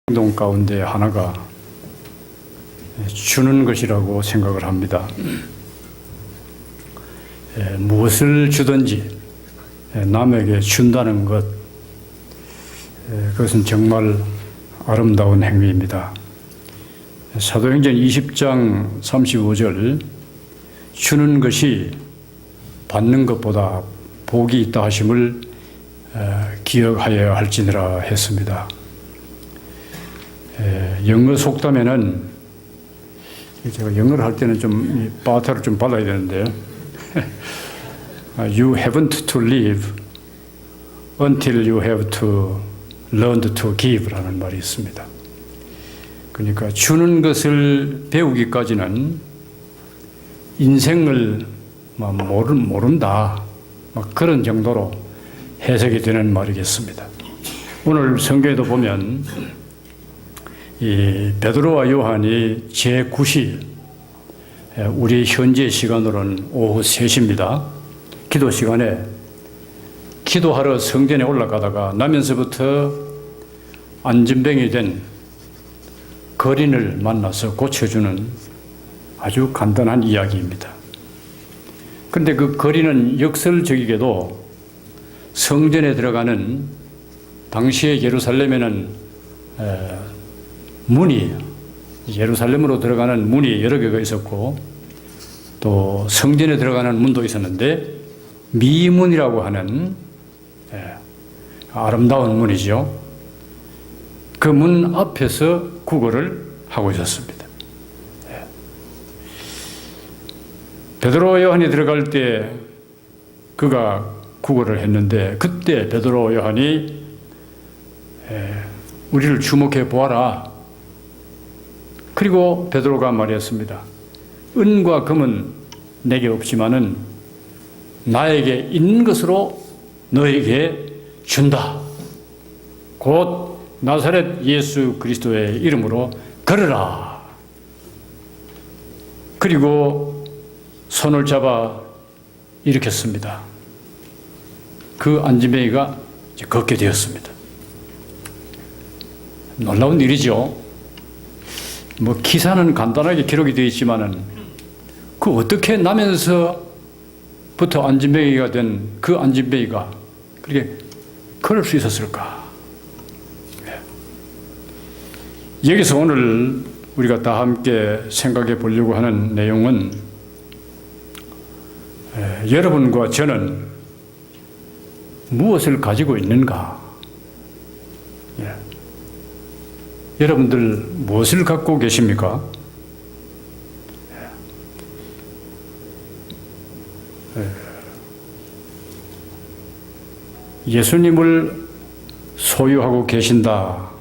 행동 가운데 하나가 주는 것이라고 생각을 합니다. 무엇을 주든지 남에게 준다는 것, 그것은 정말 아름다운 행위입니다. 사도행전 20장 35절, 주는 것이 받는 것보다 복이 있다 하심을 기억하여야 할지니라 했습니다. 영어 속담에는, 제가 영어를 할 때는 좀 바타를 좀 받아야 되는데 You haven't to live until you have to learn to give 라는 말이 있습니다. 그러니까 주는 것을 배우기까지는 인생을 모른다, 그런 정도로 해석이 되는 말이겠습니다. 오늘 성경에도 보면 이 베드로와 요한이 제9시, 우리 현재 시간으로는 오후 3시입니다. 기도 시간에 기도하러 성전에 올라가다가 나면서부터 안진병이 된 거린을 만나서 고쳐주는 아주 간단한 이야기입니다. 그런데 그 거린은 역설적이게도 성전에 들어가는, 당시의 예루살렘에는 문이, 예루살렘으로 들어가는 문이 여러 개가 있었고 또 성전에 들어가는 문도 있었는데 미문이라고 하는 아름다운 문이죠. 그 문 앞에서 구걸을 하고 있었습니다. 베드로 요한이 들어갈 때 그가 구걸을 했는데, 그때 베드로 요한이 우리를 주목해 보아라. 그리고 베드로가 말했습니다. 은과 금은 내게 없지만은 나에게 있는 것으로 너에게 준다. 곧 나사렛 예수 그리스도의 이름으로 걸으라. 그리고 손을 잡아 일으켰습니다. 그 안진뱅이가 걷게 되었습니다. 놀라운 일이죠. 기사는 간단하게 기록이 되어 있지만은 그 어떻게 나면서부터 안진뱅이가 된 그 안진뱅이가 그렇게 걸을 수 있었을까? 여기서 오늘 우리가 다 함께 생각해 보려고 하는 내용은, 여러분과 저는 무엇을 가지고 있는가? 여러분들 무엇을 갖고 계십니까? 예수님을 소유하고 계신다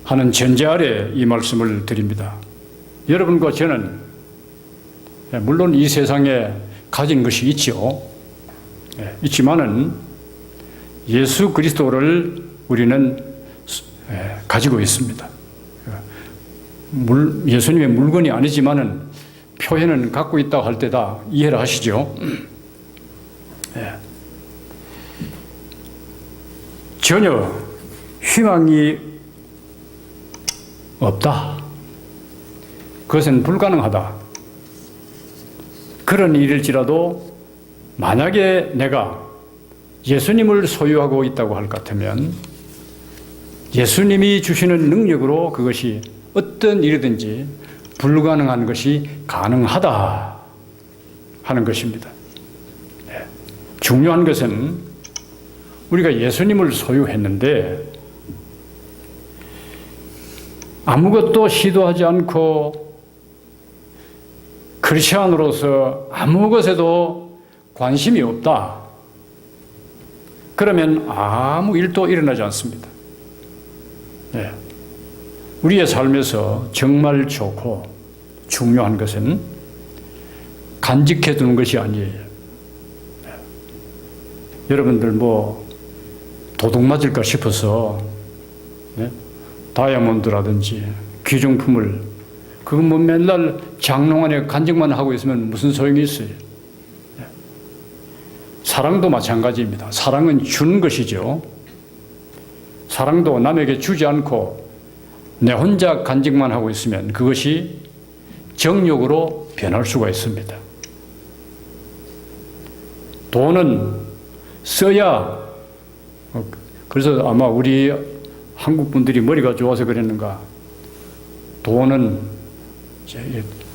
하는 전제 아래 이 말씀을 드립니다. 여러분과 저는 물론 이 세상에 가진 것이 있죠. 있지만은 예수 그리스도를 우리는 가지고 있습니다. 예수님의 물건이 아니지만은 표현은 갖고 있다고 할 때 다 이해를 하시죠. 전혀 희망이 없다. 그것은 불가능하다. 그런 일일지라도 만약에 내가 예수님을 소유하고 있다고 할 것 같으면 예수님이 주시는 능력으로 그것이 어떤 일이든지 불가능한 것이 가능하다 하는 것입니다. 중요한 것은 우리가 예수님을 소유했는데 아무것도 시도하지 않고 크리스천으로서 아무 것에도 관심이 없다. 그러면 아무 일도 일어나지 않습니다. 우리의 삶에서 정말 좋고 중요한 것은 간직해 두는 것이 아니에요. 여러분들 도둑 맞을까 싶어서 다이아몬드라든지 귀중품을 그건 맨날 장롱 안에 간직만 하고 있으면 무슨 소용이 있어요? 사랑도 마찬가지입니다. 사랑은 주는 것이죠. 사랑도 남에게 주지 않고 내 혼자 간직만 하고 있으면 그것이 정욕으로 변할 수가 있습니다. 돈은 써야, 그래서 아마 우리 한국 분들이 머리가 좋아서 그랬는가, 돈은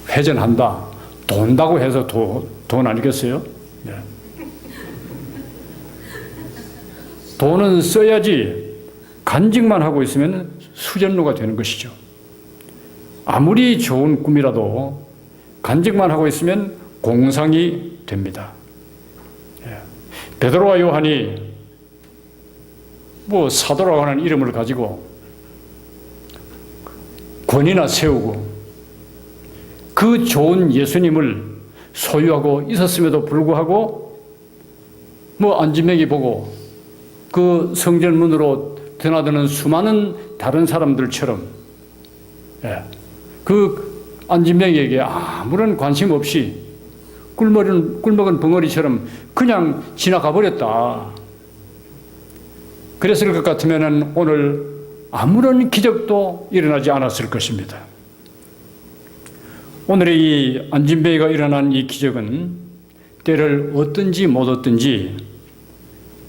회전한다, 돈다고 해서 돈 아니겠어요? 네. 돈은 써야지 간직만 하고 있으면 수전루가 되는 것이죠. 아무리 좋은 꿈이라도 간직만 하고 있으면 공상이 됩니다. 베드로와 요한이 사도라고 하는 이름을 가지고 권위나 세우고 그 좋은 예수님을 소유하고 있었음에도 불구하고 안진뱅이 보고 그 성전문으로 드나드는 수많은 다른 사람들처럼 그 안진뱅이에게 아무런 관심 없이 꿀먹은 벙어리처럼 그냥 지나가 버렸다. 그랬을 것 같으면 오늘 아무런 기적도 일어나지 않았을 것입니다. 오늘의 이 안진뱅이가 일어난 이 기적은 때를 얻든지 못 얻든지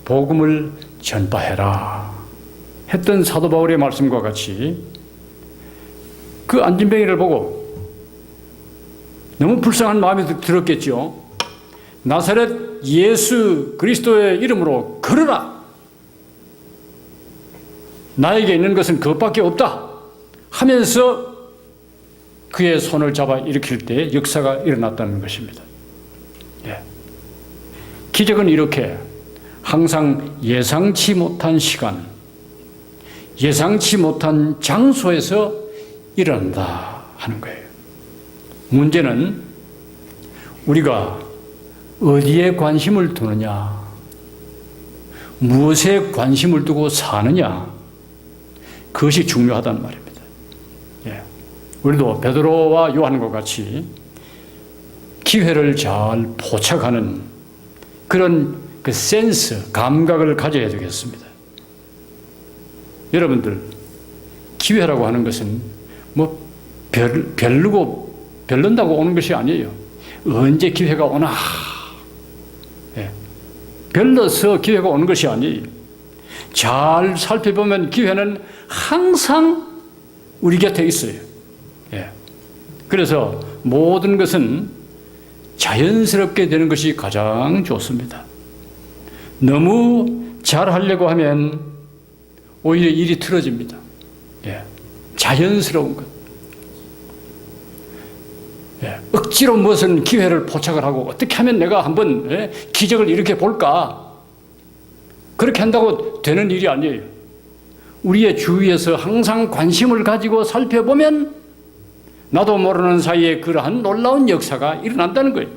복음을 전파해라 했던 사도 바울의 말씀과 같이 그 안진뱅이를 보고 너무 불쌍한 마음이 들었겠죠. 나사렛 예수 그리스도의 이름으로 걸어라. 나에게 있는 것은 그것밖에 없다 하면서 그의 손을 잡아 일으킬 때 역사가 일어났다는 것입니다. 기적은 이렇게 항상 예상치 못한 시간, 예상치 못한 장소에서 일어난다 하는 거예요. 문제는 우리가 어디에 관심을 두느냐, 무엇에 관심을 두고 사느냐, 그것이 중요하단 말입니다. 우리도 베드로와 요한과 같이 기회를 잘 포착하는 그런 그 센스, 감각을 가져야 되겠습니다. 여러분들, 기회라고 하는 것은 별른다고 오는 것이 아니에요. 언제 기회가 오나. 별러서 기회가 오는 것이 아니에요. 잘 살펴보면 기회는 항상 우리 곁에 있어요. 그래서 모든 것은 자연스럽게 되는 것이 가장 좋습니다. 너무 잘하려고 하면 오히려 일이 틀어집니다. 자연스러운 것. 억지로 무슨 기회를 포착을 하고 어떻게 하면 내가 한번 기적을 일으켜 볼까? 그렇게 한다고 되는 일이 아니에요. 우리의 주위에서 항상 관심을 가지고 살펴보면 나도 모르는 사이에 그러한 놀라운 역사가 일어난다는 거예요.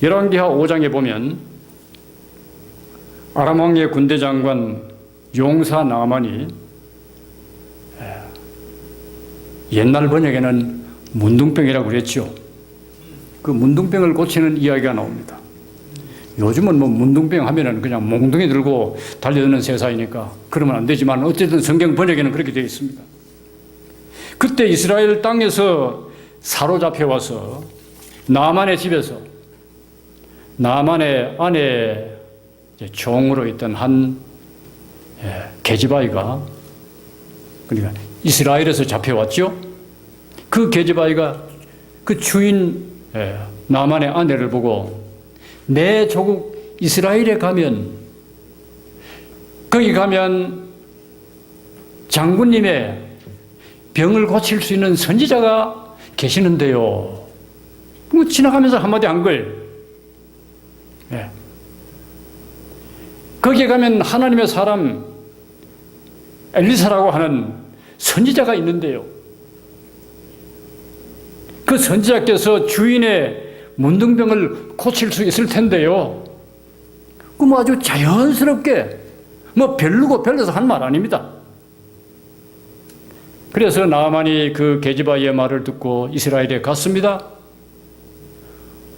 열왕기하 5장에 보면 아람 왕의 군대 장관 용사 나아만이, 옛날 번역에는 문둥병이라고 그랬죠. 그 문둥병을 고치는 이야기가 나옵니다. 요즘은 문둥병 하면은 그냥 몽둥이 들고 달려드는 세상이니까 그러면 안 되지만 어쨌든 성경 번역에는 그렇게 되어 있습니다. 그때 이스라엘 땅에서 사로잡혀 와서 나아만의 집에서 나아만의 아내 종으로 있던 한 계집아이가, 그러니까 이스라엘에서 잡혀왔죠. 그 계집아이가 그 주인 나아만의 아내를 보고 내 조국 이스라엘에 가면, 거기 가면 장군님의 병을 고칠 수 있는 선지자가 계시는데요. 지나가면서 한마디 한 거예요. 거기에 가면 하나님의 사람 엘리사라고 하는 선지자가 있는데요. 그 선지자께서 주인의 문둥병을 고칠 수 있을 텐데요. 그 아주 자연스럽게 별러서 한 말 아닙니다. 그래서 나아만이 그 게지바의 말을 듣고 이스라엘에 갔습니다.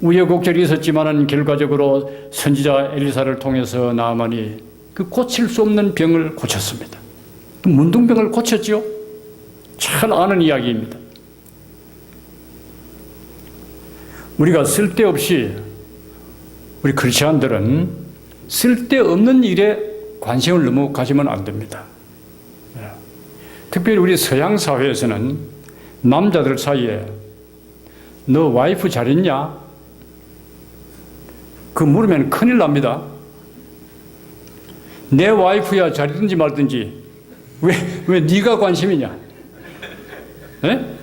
우여곡절이 있었지만은 결과적으로 선지자 엘리사를 통해서 나아만이 그 고칠 수 없는 병을 고쳤습니다. 문둥병을 고쳤죠. 잘 아는 이야기입니다. 우리가 쓸데없이 우리 크리스천들은 쓸데없는 일에 관심을 너무 가지면 안 됩니다. 특별히 우리 서양 사회에서는 남자들 사이에 너 와이프 잘 있냐? 그 물으면 큰일 납니다. 내 와이프야 잘 있든지 말든지 왜 네가 관심이냐? 네?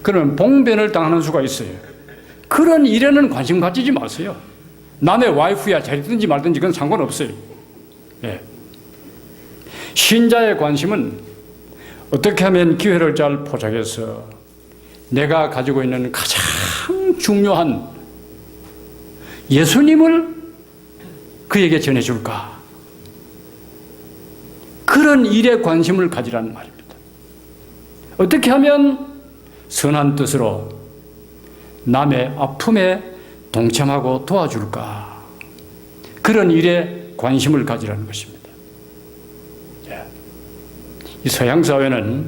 그러면 봉변을 당하는 수가 있어요. 그런 일에는 관심 가지지 마세요. 남의 와이프야 잘 있든지 말든지 그건 상관없어요. 네. 신자의 관심은 어떻게 하면 기회를 잘 포착해서 내가 가지고 있는 가장 중요한 예수님을 그에게 전해줄까? 그런 일에 관심을 가지라는 말입니다. 어떻게 하면 선한 뜻으로 남의 아픔에 동참하고 도와줄까? 그런 일에 관심을 가지라는 것입니다. 이 서양 사회는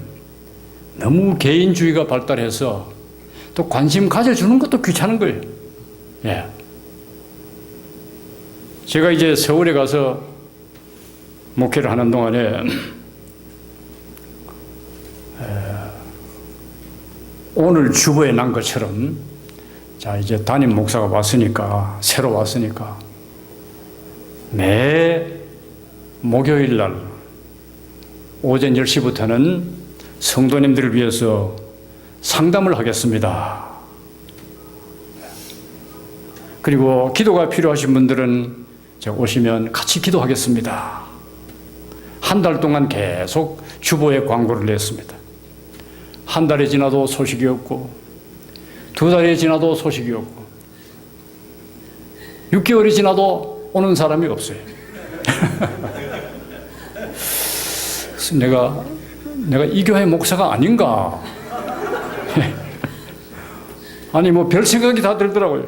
너무 개인주의가 발달해서 또 관심 가져주는 것도 귀찮은 거예요. 예. 제가 이제 서울에 가서 목회를 하는 동안에 오늘 주보에 난 것처럼 자 이제 담임 목사가 왔으니까 새로 왔으니까 매 목요일 날 오전 10시부터는 성도님들을 위해서 상담을 하겠습니다. 그리고 기도가 필요하신 분들은 제가 오시면 같이 기도하겠습니다. 한 달 동안 계속 주보에 광고를 냈습니다. 한 달이 지나도 소식이 없고 2달이 지나도 소식이 없고 6개월이 지나도 오는 사람이 없어요. 그래서 내가 이 교회 목사가 아닌가? 아니 뭐 별 생각이 다 들더라고요.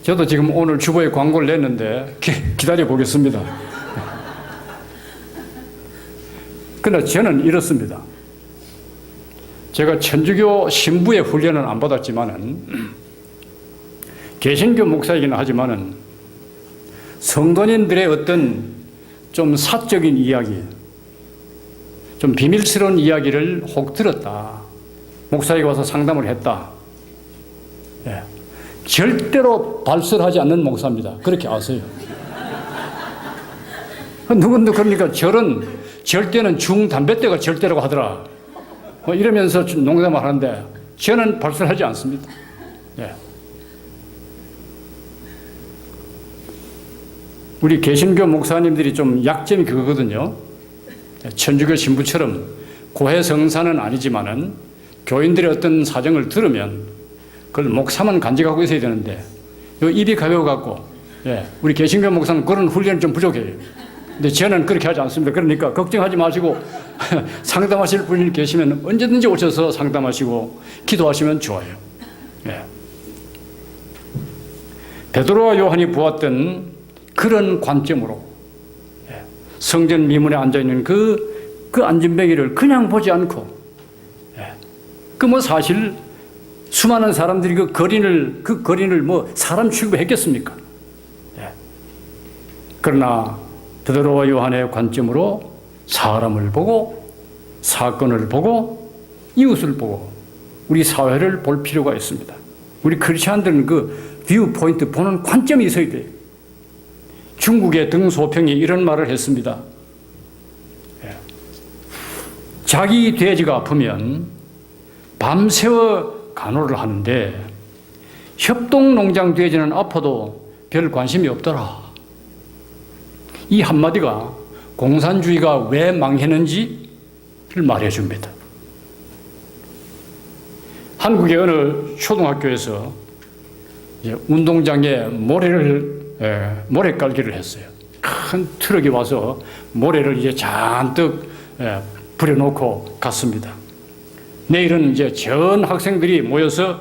저도 지금 오늘 주보에 광고를 냈는데 기다려 보겠습니다. 그러나 저는 이렇습니다. 제가 천주교 신부의 훈련은 안 받았지만은 개신교 목사이긴 하지만은 성도님들의 어떤 좀 사적인 이야기, 좀 비밀스러운 이야기를 혹 들었다. 목사에게 와서 상담을 했다. 예. 절대로 발설하지 않는 목사입니다. 그렇게 아세요. 누군데 그러니까 절대는 중담배대가 절대라고 하더라. 이러면서 농담을 하는데 저는 발설하지 않습니다. 예. 우리 개신교 목사님들이 좀 약점이 그거거든요. 천주교 신부처럼 고해성사는 아니지만은 교인들의 어떤 사정을 들으면 그걸 목사만 간직하고 있어야 되는데 입이 가벼워갖고 예, 우리 개신교 목사는 그런 훈련이 좀 부족해요. 근데 저는 그렇게 하지 않습니다. 그러니까 걱정하지 마시고 상담하실 분이 계시면 언제든지 오셔서 상담하시고 기도하시면 좋아요. 예. 베드로와 요한이 보았던 그런 관점으로 예. 성전 미문에 앉아있는 그 안진뱅이를 그냥 보지 않고 예. 그 뭐 사실 수많은 사람들이 그 거린을 뭐 사람 취급했겠습니까? 예. 그러나 베드로와 요한의 관점으로 사람을 보고 사건을 보고 이웃을 보고 우리 사회를 볼 필요가 있습니다. 우리 크리스천들은 그 뷰 포인트 보는 관점이 있어야 돼요. 중국의 등소평이 이런 말을 했습니다. 자기 돼지가 아프면 밤새워 간호를 하는데 협동농장 돼지는 아파도 별 관심이 없더라. 이 한마디가 공산주의가 왜 망했는지를 말해줍니다. 한국의 어느 초등학교에서 운동장에 모래 깔기를 했어요. 큰 트럭이 와서 모래를 이제 잔뜩 부려놓고 갔습니다. 내일은 이제 전 학생들이 모여서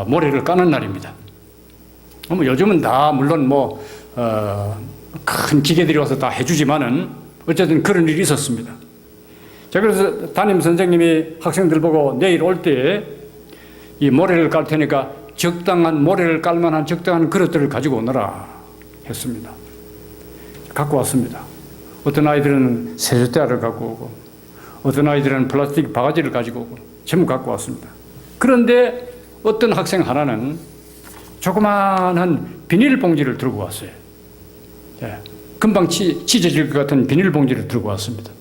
모래를 까는 날입니다. 요즘은 다 물론 큰 기계들이 와서 다 해주지만은 어쨌든 그런 일이 있었습니다. 자, 그래서 담임 선생님이 학생들 보고 내일 올 때 이 모래를 깔 테니까 적당한 모래를 깔 만한 적당한 그릇들을 가지고 오너라 했습니다. 갖고 왔습니다. 어떤 아이들은 세숫대야를 갖고 오고 어떤 아이들은 플라스틱 바가지를 가지고 오고 전부 갖고 왔습니다. 그런데 어떤 학생 하나는 조그마한 비닐봉지를 들고 왔어요. 금방 찢어질 것 같은 비닐봉지를 들고 왔습니다.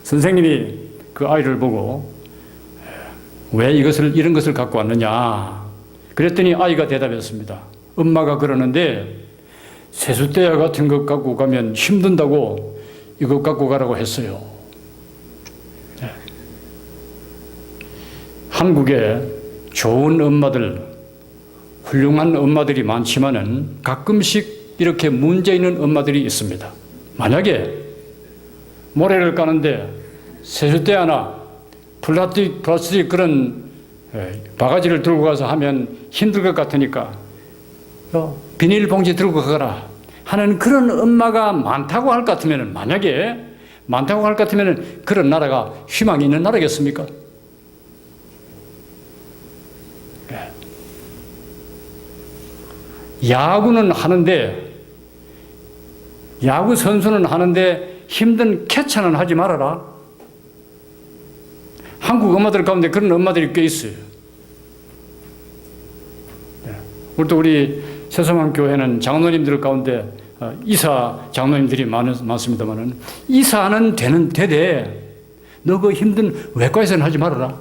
선생님이 그 아이를 보고 왜 이런 것을 갖고 왔느냐 그랬더니 아이가 대답했습니다. 엄마가 그러는데 세숫대야 같은 것 갖고 가면 힘든다고 이거 갖고 가라고 했어요. 한국에 좋은 엄마들, 훌륭한 엄마들이 많지만은 가끔씩 이렇게 문제 있는 엄마들이 있습니다. 만약에 모래를 까는데 세숫대야나 플라스틱 그런 바가지를 들고 가서 하면 힘들 것 같으니까 비닐봉지 들고 가거라 하는 그런 엄마가 많다고 할 것 같으면, 만약에 많다고 할 것 같으면 그런 나라가 희망이 있는 나라겠습니까? 야구는 하는데, 야구 선수는 하는데 힘든 캐쳐는 하지 말아라. 한국 엄마들 가운데 그런 엄마들이 꽤 있어요. 오늘도 우리 세서만 교회는 장로님들 가운데 이사 장로님들이 많습니다만은 이사는 되되 너 그 힘든 외과의사는 하지 말아라.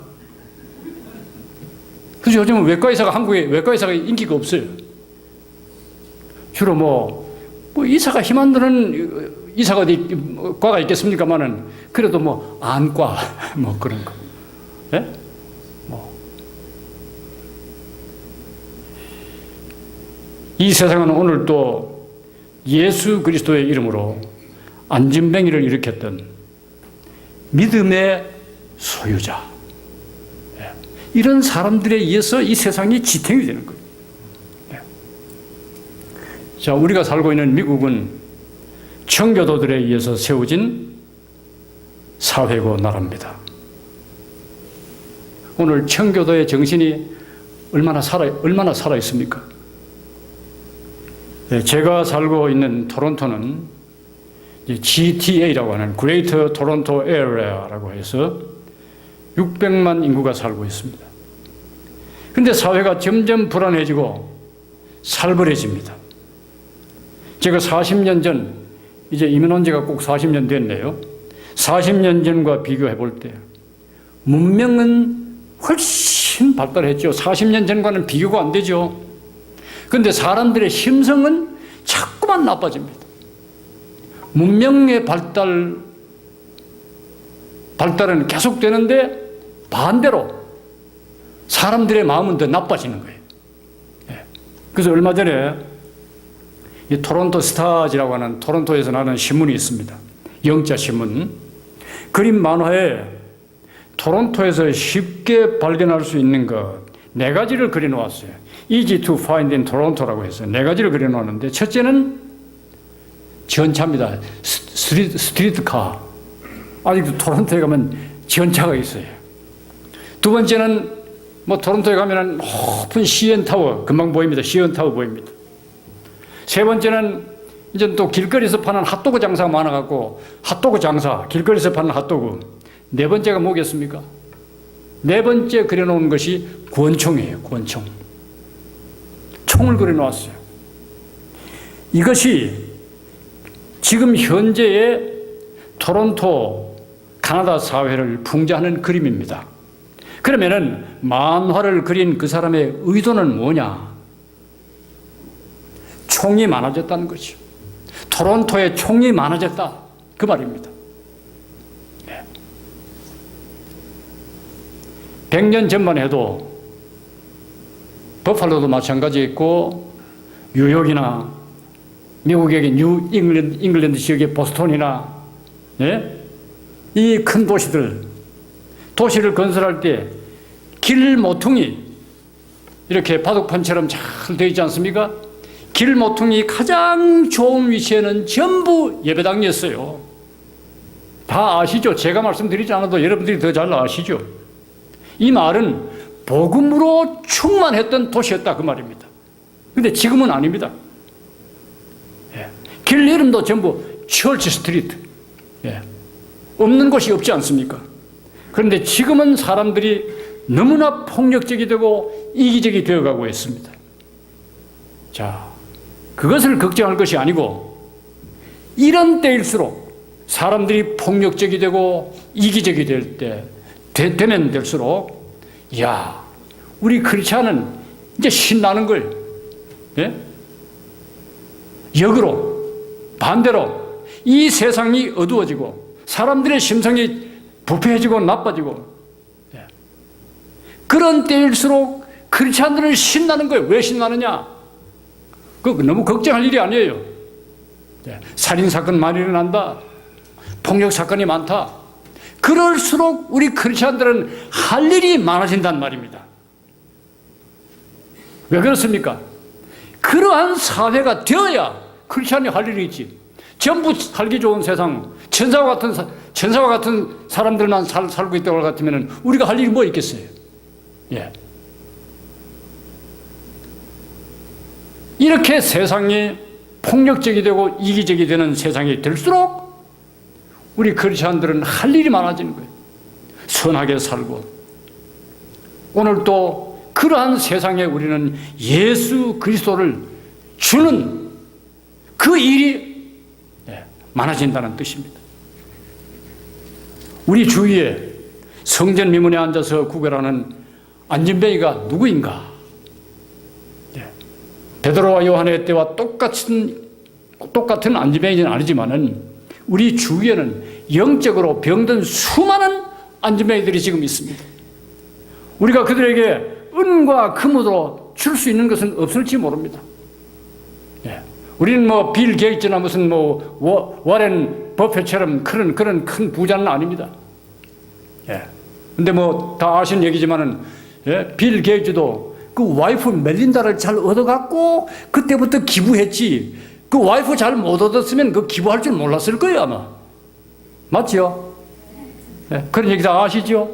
그래서 요즘은 한국에 외과의사가 인기가 없어요. 주로 뭐 이사가 힘 안 드는 이사가 어디 과가 있겠습니까만은 그래도 뭐 안과 뭐 그런 거. 예? 이 세상은 오늘 또 예수 그리스도의 이름으로 안진뱅이를 일으켰던 믿음의 소유자, 이런 사람들에 의해서 이 세상이 지탱이 되는 거예요. 자, 우리가 살고 있는 미국은 청교도들에 의해서 세워진 사회고 나라입니다. 오늘 청교도의 정신이 얼마나 살아 있습니까? 제가 살고 있는 토론토는 GTA라고 하는 Greater Toronto Area라고 해서 600만 인구가 살고 있습니다. 그런데 사회가 점점 불안해지고 살벌해집니다. 제가 40년 전, 이제 이민 온 지가 꼭 40년 됐네요. 40년 전과 비교해 볼 때 문명은 훨씬 발달했죠. 40년 전과는 비교가 안 되죠. 그런데 사람들의 심성은 자꾸만 나빠집니다. 문명의 발달은 계속되는데 반대로 사람들의 마음은 더 나빠지는 거예요. 그래서 얼마 전에 이 토론토 스타즈라고 하는 토론토에서 나는 신문이 있습니다. 영자 신문. 그림 만화에 토론토에서 쉽게 발견할 수 있는 것 4가지를 그려놓았어요. Easy to find in Toronto라고 해서 4가지를 그려놓았는데, 첫째는 전차입니다. 스트리트카. 아직도 토론토에 가면 전차가 있어요. 두 번째는 토론토에 가면 높은 CN타워 금방 보입니다. CN타워 보입니다. 세 번째는 이제 또 길거리에서 파는 핫도그 장사가 많아갖고 핫도그 장사, 길거리에서 파는 핫도그. 네 번째가 뭐겠습니까? 네 번째 그려놓은 것이 권총이에요. 권총. 총을 그려놓았어요. 이것이 지금 현재의 토론토 가나다 사회를 풍자하는 그림입니다. 그러면은 만화를 그린 그 사람의 의도는 뭐냐? 총이 많아졌다는 거죠. 토론토에 총이 많아졌다, 그 말입니다. 100년 전만 해도 버팔로도 마찬가지였고, 뉴욕이나 미국의 뉴 잉글랜드 지역의 보스턴이나 이 큰 도시를 건설할 때 길 모퉁이 이렇게 바둑판처럼 잘 되어 있지 않습니까? 길 모퉁이 가장 좋은 위치에는 전부 예배당이었어요. 다 아시죠? 제가 말씀드리지 않아도 여러분들이 더 잘 아시죠? 이 말은 복음으로 충만했던 도시였다 그 말입니다. 근데 지금은 아닙니다. 예. 길 이름도 전부 철치 스트리트. 예. 없는 곳이 없지 않습니까? 그런데 지금은 사람들이 너무나 폭력적이 되고 이기적이 되어가고 있습니다. 자, 그것을 걱정할 것이 아니고 이런 때일수록 사람들이 폭력적이 되고 이기적이 되면 될수록 야, 우리 크리스찬은 이제 신나는 거예요. 예? 역으로 반대로 이 세상이 어두워지고 사람들의 심성이 부패해지고 나빠지고 그런 때일수록 크리스찬들은 신나는 거예요. 왜 신나느냐? 그거 너무 걱정할 일이 아니에요. 살인사건 많이 일어난다. 폭력사건이 많다. 그럴수록 우리 크리스찬들은 할 일이 많아진단 말입니다. 왜 그렇습니까? 그러한 사회가 되어야 크리스찬이 할 일이 있지. 전부 살기 좋은 세상, 천사와 같은 사람들만 살고 있다고 같으면 우리가 할 일이 뭐 있겠어요? 예. 이렇게 세상이 폭력적이 되고 이기적이 되는 세상이 될수록 우리 크리스찬들은 할 일이 많아지는 거예요. 선하게 살고. 오늘 또 그러한 세상에 우리는 예수 그리스도를 주는 그 일이 많아진다는 뜻입니다. 우리 주위에 성전 미문에 앉아서 구걸하는 안진뱅이가 누구인가? 베드로와 요한의 때와 똑같은 안진뱅이는 아니지만은 우리 주위에는 영적으로 병든 수많은 안진뱅이들이 지금 있습니다. 우리가 그들에게 은과 금으로 줄 수 있는 것은 없을지 모릅니다. 우리는 뭐 빌 게이츠나 무슨 뭐 워렌 버핏처럼 그런 큰 부자는 아닙니다. 근데 뭐 다 아시는 얘기지만은 빌 게이츠도 그 와이프 멜린다를 잘 얻어갖고 그때부터 기부했지. 그 와이프 잘 못 얻었으면 그 기부할 줄 몰랐을 거예요 아마. 맞죠? 그런 얘기 다 아시죠?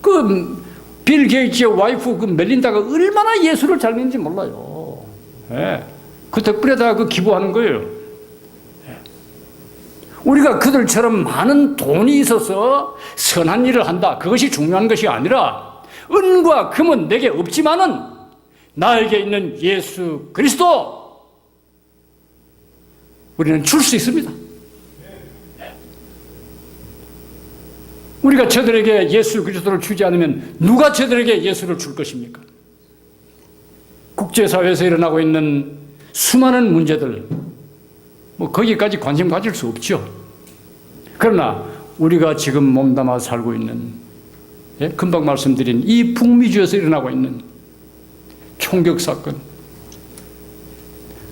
그 빌 게이츠의 와이프 그 멜린다가 얼마나 예수를 잘 믿는지 몰라요. 그 덕분에 다 그 기부하는 거예요. 우리가 그들처럼 많은 돈이 있어서 선한 일을 한다. 그것이 중요한 것이 아니라 은과 금은 내게 없지만은 나에게 있는 예수 그리스도 우리는 줄 수 있습니다. 우리가 저들에게 예수 그리스도를 주지 않으면 누가 저들에게 예수를 줄 것입니까? 국제사회에서 일어나고 있는 수많은 문제들, 뭐 거기까지 관심 가질 수 없죠. 그러나 우리가 지금 몸담아 살고 있는, 금방 말씀드린 이 북미주에서 일어나고 있는 총격 사건,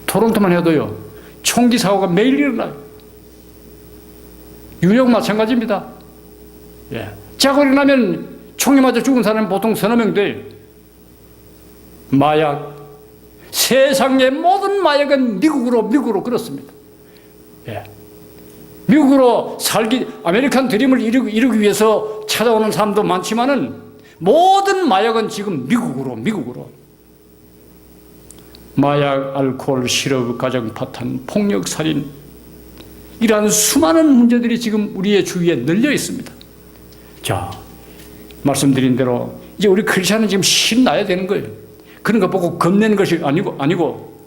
토론토만 해도요 총기 사고가 매일 일어나요. 뉴욕 마찬가지입니다. 자고 일어나면 총에 맞아 죽은 사람은 보통 서너 명 돼요. 마약, 세상의 모든 마약은 미국으로 그렇습니다. 미국으로 아메리칸 드림을 이루기 위해서 찾아오는 사람도 많지만은 모든 마약은 지금 미국으로. 마약, 알코올, 실업, 가정 파탄, 폭력, 살인, 이러한 수많은 문제들이 지금 우리의 주위에 널려 있습니다. 자, 말씀드린 대로 이제 우리 크리스찬은 지금 신나야 되는 거예요. 그런 거 보고 겁내는 것이 아니고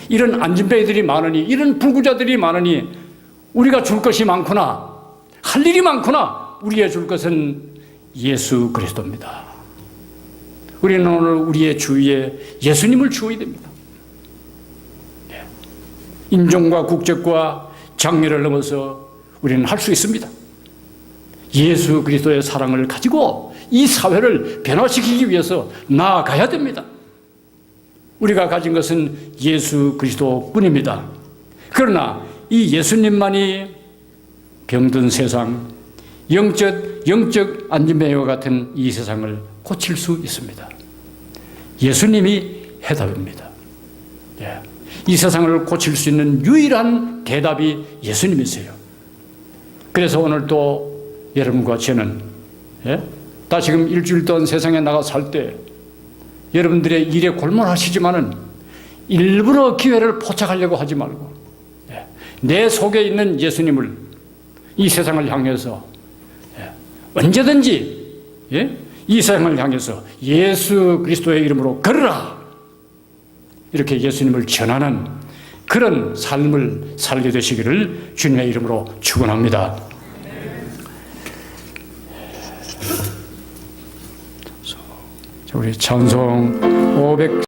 이런 안진뱅이들이 많으니, 이런 불구자들이 많으니 우리가 줄 것이 많구나, 할 일이 많구나. 우리가 줄 것은 예수 그리스도입니다. 우리는 오늘 우리의 주위에 예수님을 주어야 됩니다. 인종과 국적과 장래를 넘어서 우리는 할 수 있습니다. 예수 그리스도의 사랑을 가지고 이 사회를 변화시키기 위해서 나아가야 됩니다. 우리가 가진 것은 예수 그리스도뿐입니다. 그러나 이 예수님만이 병든 세상, 영적 안진뱅이와 같은 이 세상을 고칠 수 있습니다. 예수님이 해답입니다. 이 세상을 고칠 수 있는 유일한 대답이 예수님이세요. 그래서 오늘 또 여러분과 저는 다시금 일주일 동안 세상에 나가 살 때 여러분들의 일에 골몰하시지만은 일부러 기회를 포착하려고 하지 말고 내 속에 있는 예수님을 이 세상을 향해서 언제든지 이 세상을 향해서 예수 그리스도의 이름으로 걸으라, 이렇게 예수님을 전하는 그런 삶을 살게 되시기를 주님의 이름으로 축원합니다. 우리 찬송 500